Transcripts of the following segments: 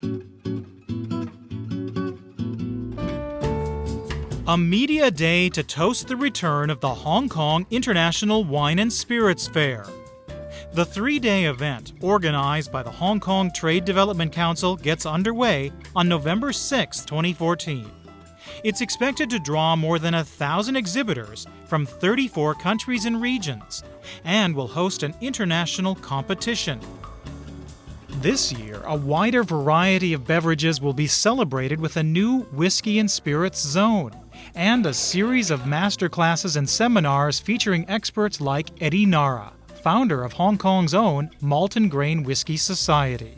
A media day to toast the return of the Hong Kong International Wine and Spirits Fair. The 3-day event, organized by the Hong Kong Trade Development Council, gets underway on November 6, 2014. It's expected to draw more than 1,000 exhibitors from 34 countries and regions, and will host an international competition. This year, a wider variety of beverages will be celebrated with a new Whiskey and Spirits zone, and a series of masterclasses and seminars featuring experts like Eddie Nara, founder of Hong Kong's own Malt and Grain Whisky Society.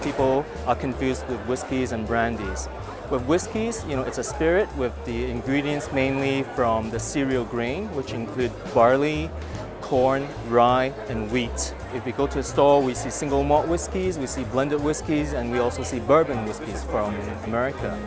People are confused with whiskeys and brandies. With whiskeys, it's a spirit with the ingredients mainly from the cereal grain, which include barley, corn, rye, and wheat. If we go to a store, we see single malt whiskeys, we see blended whiskeys, and we also see bourbon whiskeys from America.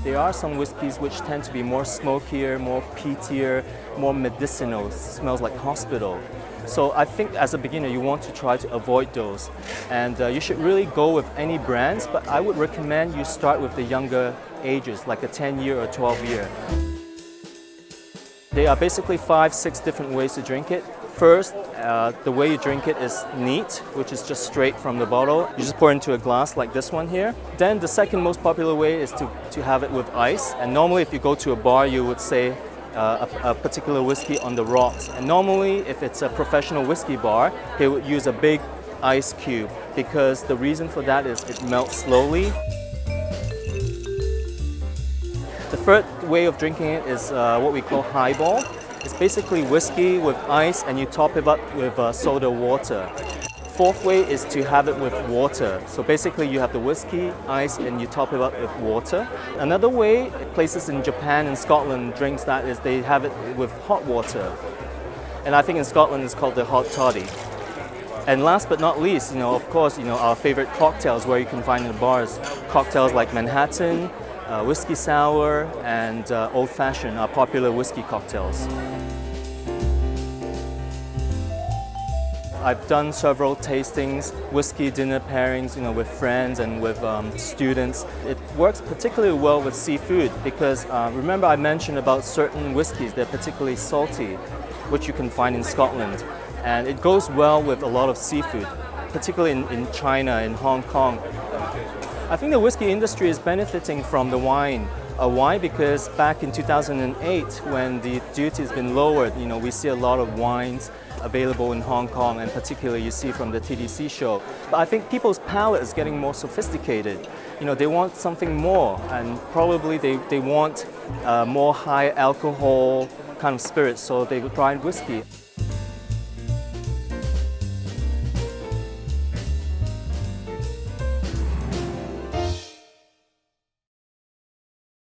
There are some whiskeys which tend to be more smokier, more peatier, more medicinal, smells like hospital. So I think as a beginner, you want to try to avoid those. And you should really go with any brands, but I would recommend you start with the younger ages, like a 10-year or 12-year. There are basically 5-6 different ways to drink it. First, the way you drink it is neat, which is just straight from the bottle. You just pour it into a glass like this one here. Then the second most popular way is to have it with ice. And normally if you go to a bar, you would say a particular whiskey on the rocks. And normally if it's a professional whiskey bar, they would use a big ice cube, because the reason for that is it melts slowly. The third way of drinking it is what we call highball. It's basically whiskey with ice and you top it up with soda water. Fourth way is to have it with water. So basically you have the whiskey, ice, and you top it up with water. Another way, places in Japan and Scotland drinks that is they have it with hot water. And I think in Scotland it's called the hot toddy. And last but not least, of course, our favorite cocktails where you can find in the bars. Cocktails like Manhattan, whiskey sour, and old fashioned are popular whiskey cocktails. I've done several tastings, whiskey dinner pairings, with friends and with students. It works particularly well with seafood because remember I mentioned about certain whiskeys, they're particularly salty, which you can find in Scotland. And it goes well with a lot of seafood, particularly in China, in Hong Kong. I think the whiskey industry is benefiting from the wine. Why? Because back in 2008, when the duty has been lowered, we see a lot of wines available in Hong Kong, and particularly you see from the TDC show. But I think people's palate is getting more sophisticated. They want something more, and probably they want more high alcohol kind of spirits, so they would try whiskey.